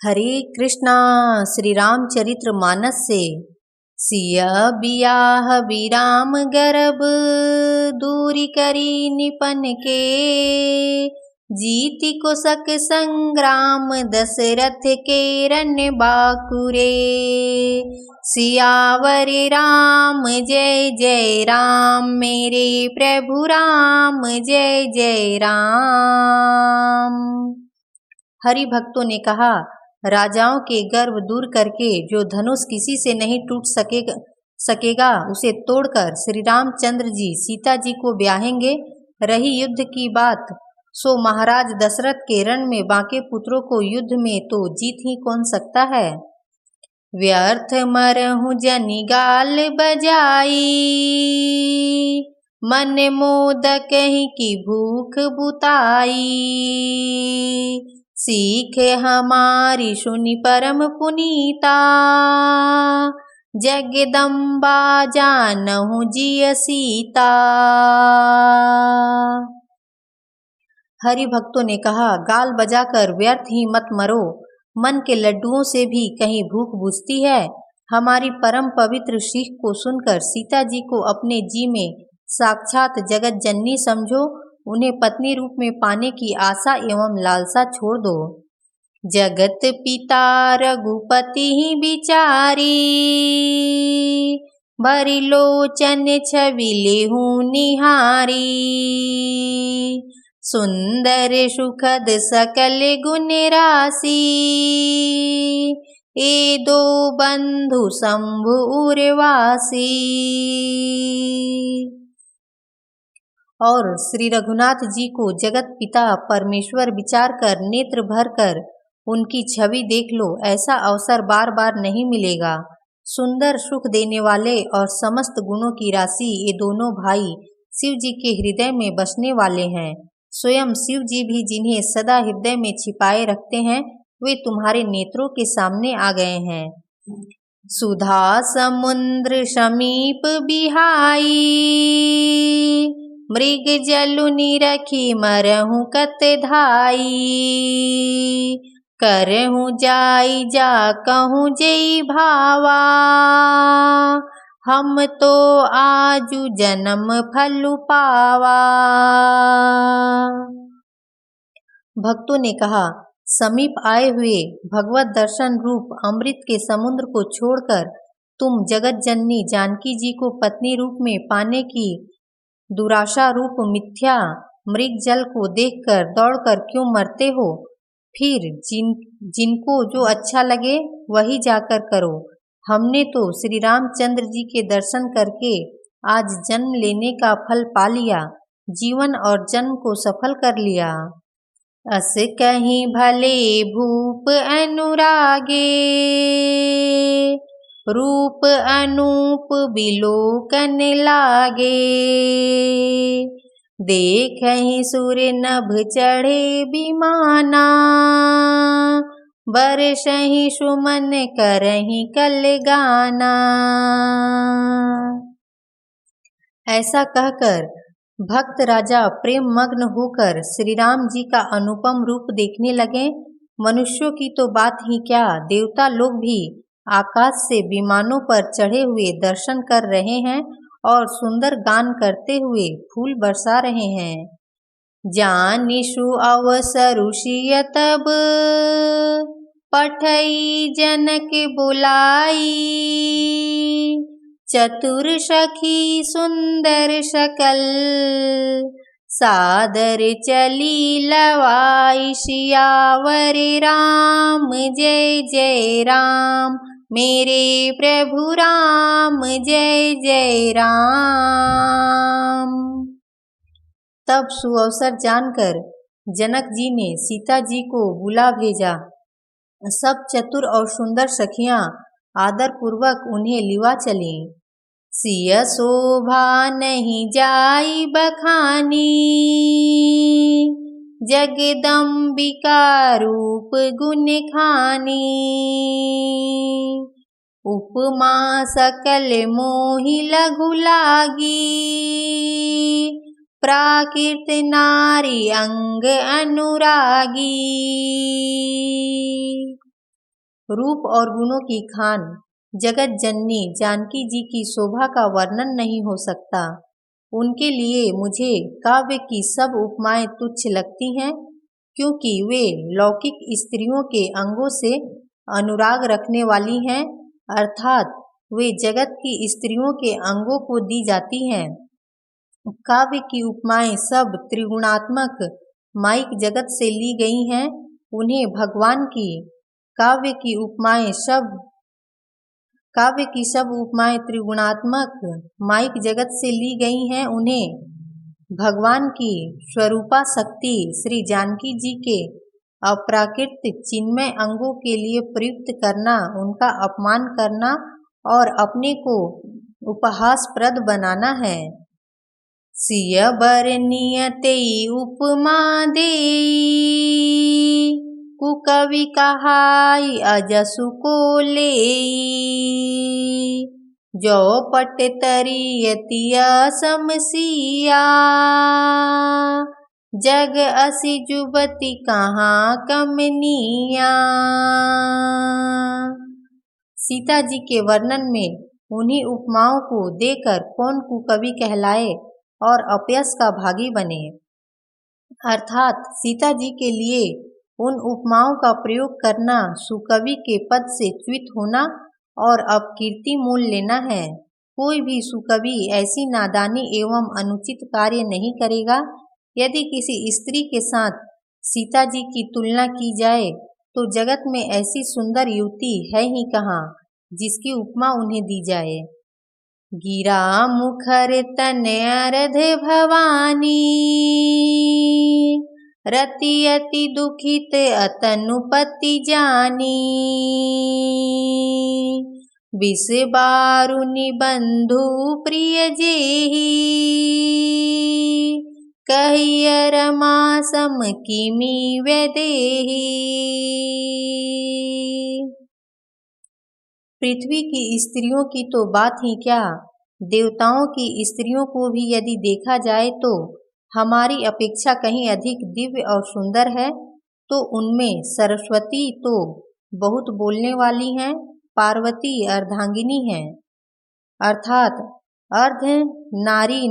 हरे कृष्णा। श्री रामचरित्र मानस से सिया बियाह विराम गर्भ दूरी करी निपन के जीति को सक संग्राम दशरथ के रन बाकुरे सियावर राम जय जय राम मेरे प्रभु राम जय जय राम। हरि भक्तों ने कहा, राजाओं के गर्व दूर करके जो धनुष किसी से नहीं टूट सकेगा उसे तोड़कर श्री रामचंद्र जी सीता जी को ब्याहेंगे। रही युद्ध की बात, सो महाराज दशरथ के रण में बाके पुत्रों को युद्ध में तो जीत ही कौन सकता है। व्यर्थ मरहु जनि गाल बजाई मन मोदक की भूख बुताई सीख हमारी सुनि परम पुनीता जगदम्बा जानहु जिय सीता। हरि भक्तों ने कहा, गाल बजाकर व्यर्थ ही मत मरो, मन के लड्डुओं से भी कहीं भूख बुझती है। हमारी परम पवित्र सीख को सुनकर सीता जी को अपने जी में साक्षात जगत जननी समझो, उन्हें पत्नी रूप में पाने की आशा एवं लालसा छोड़ दो। जगत पिता रघुपति ही बिचारी भरी लोचन छवि लेहु निहारी सुंदर सुखद सकल गुण राशि ए दो बंधु शंभु उर्वासी। और श्री रघुनाथ जी को जगत पिता परमेश्वर विचार कर नेत्र भर कर उनकी छवि देख लो, ऐसा अवसर बार बार नहीं मिलेगा। सुंदर सुख देने वाले और समस्त गुणों की राशि ये दोनों भाई शिव जी के हृदय में बसने वाले हैं। स्वयं शिव जी भी जिन्हें सदा हृदय में छिपाए रखते हैं वे तुम्हारे नेत्रों के सामने आ गए हैं। सुधा समुद्र समीप बिहाई मृग जलु निरखी मरहु कत धाई करहु जाई जा कहूँ जय भावा हम तो आजु जन्म फलु पावा। भक्तों ने कहा, समीप आए हुए भगवत दर्शन रूप अमृत के समुद्र को छोड़कर तुम जगत जननी जानकी जी को पत्नी रूप में पाने की दुराशा रूप मिथ्या मृग जल को देखकर दौड़कर क्यों मरते हो। फिर जिनको जो अच्छा लगे वही जाकर करो। हमने तो श्री रामचंद्र जी के दर्शन करके आज जन्म लेने का फल पा लिया, जीवन और जन्म को सफल कर लिया। अस कहीं भले भूप अनुरागे रूप अनूप बिलोकन लागे देखहि सुर नभ चढ़े विमाना बरसहि सुमन करहि कल गाना। ऐसा कहकर भक्त राजा प्रेम मग्न होकर श्री राम जी का अनुपम रूप देखने लगे। मनुष्यों की तो बात ही क्या, देवता लोग भी आकाश से विमानों पर चढ़े हुए दर्शन कर रहे हैं और सुंदर गान करते हुए फूल बरसा रहे हैं। जानिषु अवसरु सिय तब पठई जनक बुलाई चतुर सखी सुंदर सकल सादर चली लवाई सियावर राम जय जय राम मेरे प्रभु राम जय जय राम। तब सुअवसर जानकर जनक जी ने सीता जी को बुला भेजा। सब चतुर और सुंदर सखियां आदर पूर्वक उन्हें लिवा चली। सिय शोभा नहीं जाई बखानी जगदम्बिका रूप गुण खानी उपमा सकल मोहि लघु लागी प्राकृत नारी अंग अनुरागी। रूप और गुणों की खान जगत जननी जानकी जी की शोभा का वर्णन नहीं हो सकता। उनके लिए मुझे काव्य की सब उपमाएं तुच्छ लगती हैं, क्योंकि वे लौकिक स्त्रियों के अंगों से अनुराग रखने वाली हैं, अर्थात वे जगत की स्त्रियों के अंगों को दी जाती हैं। काव्य की उपमाएं सब त्रिगुणात्मक माइक जगत से ली गई हैं, उन्हें भगवान की काव्य की सब उपमाएं त्रिगुणात्मक माइक जगत से ली गई हैं, उन्हें भगवान की स्वरूपा शक्ति श्री जानकी जी के अप्राकृत चिन्मय अंगों के लिए प्रयुक्त करना, उनका अपमान करना और अपने को उपहासप्रद बनाना है। सिय बरनिय तेई उपमा देई, कुकवि कहाई अजसु को लेई। जो पट तरियतिय समसिया, जग असि जुबति कहाँ कमनिया। सीता जी के वर्णन में उन्हीं उपमाओं को देकर कौन कुकवि कहलाए और अपयश का भागी बने, अर्थात सीता जी के लिए उन उपमाओं का प्रयोग करना सुकवि के पद से च्युत होना और अपकीर्ति मोल लेना है। कोई भी सुकवि ऐसी नादानी एवं अनुचित कार्य नहीं करेगा। यदि किसी स्त्री के साथ सीता जी की तुलना की जाए तो जगत में ऐसी सुंदर युवती है ही कहाँ जिसकी उपमा उन्हें दी जाए। गिरा मुखर तन अर्ध भवानी, रति अति दुखित अतनुपति जानी। विष बारुनि बंधु प्रिय जेहि, कहिय रमा सम किमि वैदेही। पृथ्वी की स्त्रियों की तो बात ही क्या, देवताओं की स्त्रियों को भी यदि देखा जाए तो हमारी अपेक्षा कहीं अधिक दिव्य और सुंदर है। तो उनमें सरस्वती तो बहुत बोलने वाली हैं, पार्वती अर्धांगिनी हैं, अर्थात अर्ध नारी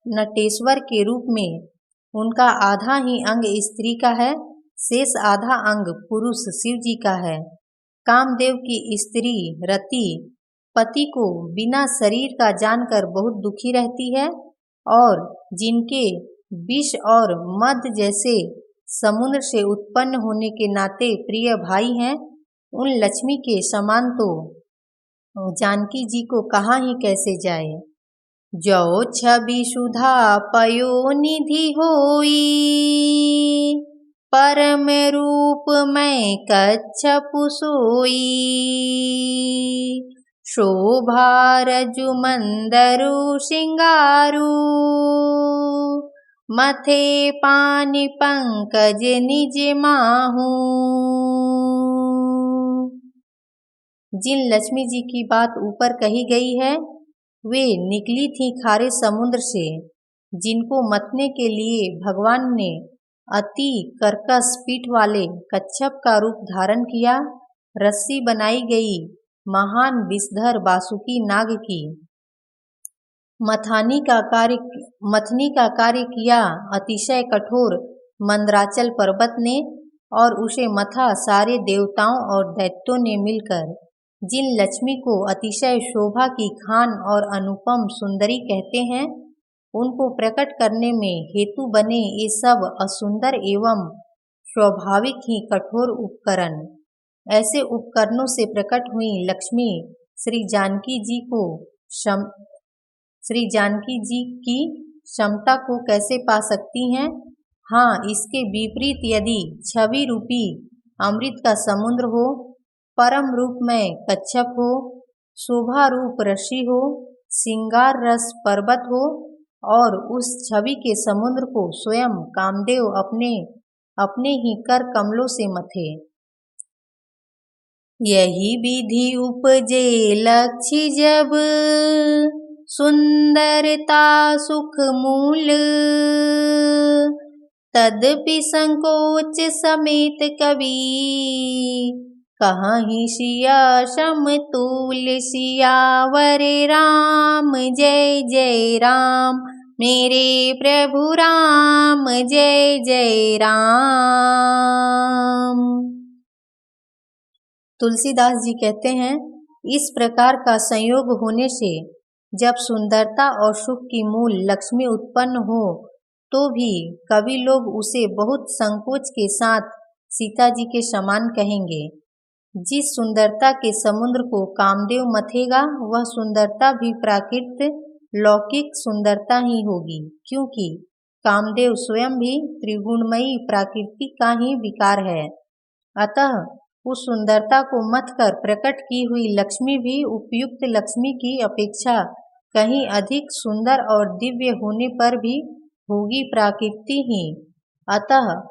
नटेश्वर के रूप में उनका आधा ही अंग स्त्री का है, शेष आधा अंग पुरुष शिव जी का है। कामदेव की स्त्री रति पति को बिना शरीर का जानकर बहुत दुखी रहती है और जिनके विष और मद जैसे समुद्र से उत्पन्न होने के नाते प्रिय भाई हैं, उन लक्ष्मी के समान तो जानकी जी को कहाँ ही कैसे जाए। जो छवि सुधा पयोनिधि होई, परम रूप मैं कच्छपु सोई। शोभा रजु मंदरु सिंगारू, मथे पानि पंकज निज माहू। जिन लक्ष्मी जी की बात ऊपर कही गई है वे निकली थी खारे समुद्र से, जिनको मतने के लिए भगवान ने अति कर्कश पीठ वाले कच्छप का रूप धारण किया। रस्सी बनाई गई महान विषधर वासुकी नाग की मथनी का कार्य किया अतिशय कठोर मंदराचल पर्वत ने, और उसे मथा सारे देवताओं और दैत्यों ने मिलकर। जिन लक्ष्मी को अतिशय शोभा की खान और अनुपम सुंदरी कहते हैं, उनको प्रकट करने में हेतु बने ये सब असुंदर एवं स्वाभाविक ही कठोर उपकरण। ऐसे उपकरणों से प्रकट हुई लक्ष्मी श्री जानकी जी की क्षमता को कैसे पा सकती हैं। हाँ, इसके विपरीत यदि छवि रूपी अमृत का समुद्र हो, परम रूप में कच्छप हो, शोभा रूप ऋषि हो, सिंगार रस पर्वत हो और उस छवि के समुद्र को स्वयं कामदेव अपने ही कर कमलों से मथे। यही विधि उपजे लक्ष्य जब, सुंदरता सुख मूल। तदपि संकोच समेत कवि, कहीं सिया समतुल्य सियावर राम, जय जय राम, मेरे प्रभु राम, जय जय राम। तुलसीदास जी कहते हैं, इस प्रकार का संयोग होने से जब सुंदरता और सुख की मूल लक्ष्मी उत्पन्न हो तो भी कवि लोग उसे बहुत संकोच के साथ सीता जी के समान कहेंगे। जिस सुंदरता के समुद्र को कामदेव मथेगा वह सुंदरता भी प्राकृत लौकिक सुंदरता ही होगी, क्योंकि कामदेव स्वयं भी त्रिगुणमयी प्रकृति का ही विकार है। अतः उस सुंदरता को मथ कर प्रकट की हुई लक्ष्मी भी उपयुक्त लक्ष्मी की अपेक्षा कहीं अधिक सुंदर और दिव्य होने पर भी होगी प्राकृति ही। अतः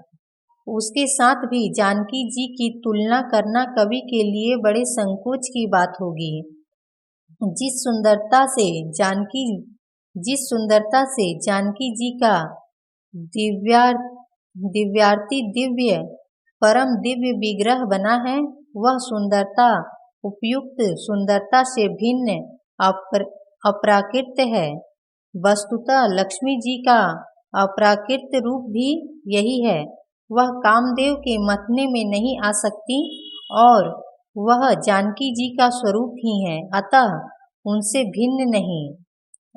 उसके साथ भी जानकी जी की तुलना करना कवि के लिए बड़े संकोच की बात होगी। जिस सुंदरता से जानकी जी का दिव्यार्ती दिव्य परम दिव्य विग्रह बना है, वह सुंदरता उपयुक्त सुंदरता से भिन्न अप्राकृत है। वस्तुतः लक्ष्मी जी का अप्राकृत रूप भी यही है। वह कामदेव के मथने में नहीं आ सकती और वह जानकी जी का स्वरूप ही है, अतः उनसे भिन्न नहीं।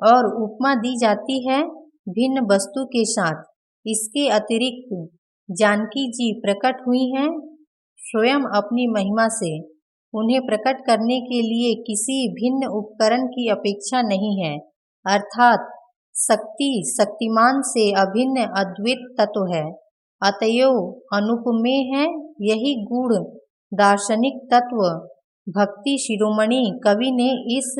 और उपमा दी जाती है भिन्न वस्तु के साथ। इसके अतिरिक्त जानकी जी प्रकट हुई हैं स्वयं अपनी महिमा से। उन्हें प्रकट करने के लिए किसी भिन्न उपकरण की अपेक्षा नहीं है, अर्थात शक्तिमान से अभिन्न अद्वैत तत्व है। अतएव अनुपमेय है यही गूढ़ दार्शनिक तत्व। भक्ति शिरोमणि कवि ने इस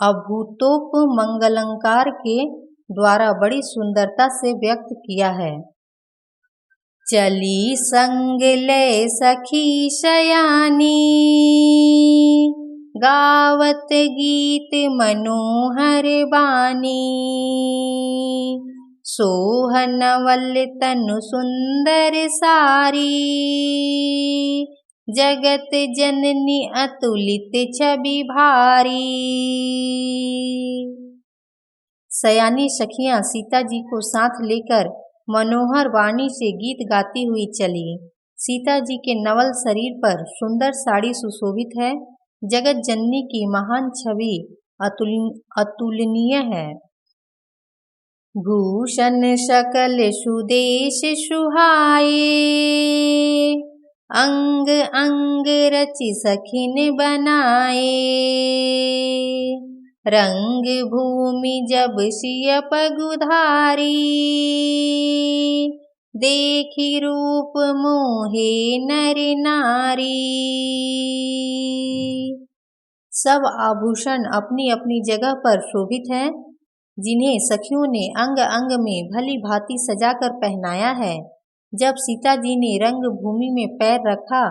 अभूतोपमंगलंकार के द्वारा बड़ी सुंदरता से व्यक्त किया है। चली संग ले सखी शयानी, गावत गीत मनोहर बानी, सोहनवल तनु सुंदर सारी, जगत जननी अतुलित छवि भारी। सयानी सखियां सीता जी को साथ लेकर मनोहर वाणी से गीत गाती हुई चली। सीता जी के नवल शरीर पर सुंदर साड़ी सुशोभित है। जगत जननी की महान छवि अतुलनीय है। भूषण सकल सुदेश सुहाए, अंग अंग रचि सखिन बनाए, रंग भूमि जब सिय पगुधारी, देखी रूप मोहे नर नारी। सब आभूषण अपनी अपनी जगह पर शोभित हैं, जिन्हें सखियों ने अंग अंग में भली भांति सजाकर पहनाया है। जब सीता जी ने रंग भूमि में पैर रखा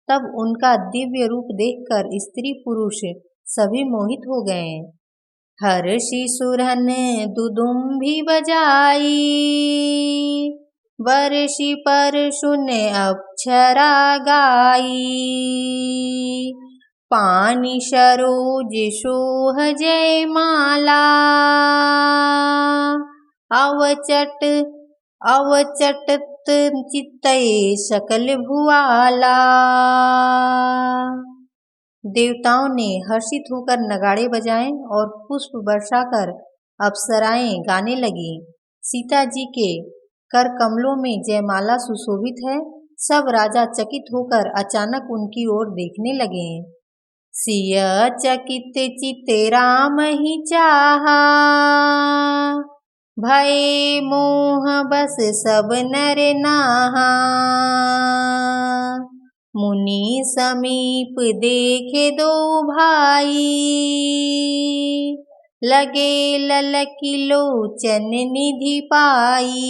तब उनका दिव्य रूप देखकर स्त्री पुरुष सभी मोहित हो गए। हर्षि सुरहन दुदुम्भी बजाई, वर्षि पर सुन अप्सरा गाई, पानी सरोज सोह जय माला, अवचट चित्तये सकल भुआला। देवताओं ने हर्षित होकर नगाड़े बजाए और पुष्प बरसाकर अप्सराएं गाने लगी। सीता जी के कर कमलों में जयमाला सुशोभित है। सब राजा चकित होकर अचानक उनकी ओर देखने लगे। सिय चकित चित राम ही चाहा, भय मोह बस सब नर नाहा, मुनि समीप देखे दो भाई, लगे ललकी लोचन निधि पाई।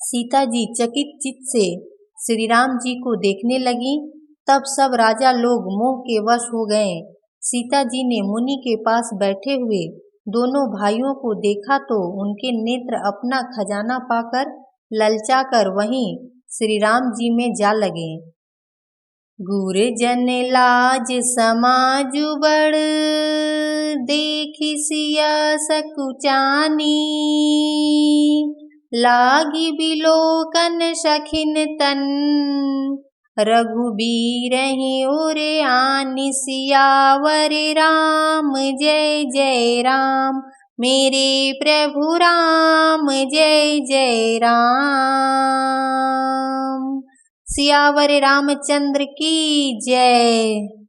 सीता जी चकित चित्त से श्री राम जी को देखने लगी। तब सब राजा लोग मोह के वश हो गए। सीता जी ने मुनि के पास बैठे हुए दोनों भाइयों को देखा तो उनके नेत्र अपना खजाना पाकर ललचाकर वहीं श्री राम जी में जा लगे। गुरजन लाज समाजु बड़, देखि सिया सकुचानी। लागी बिलोकन सखिन तन, रघुबीर ओरे आनि। सियावर राम जय जय राम, मेरे प्रभु राम जय जय राम। सियावर रामचंद्र की जय।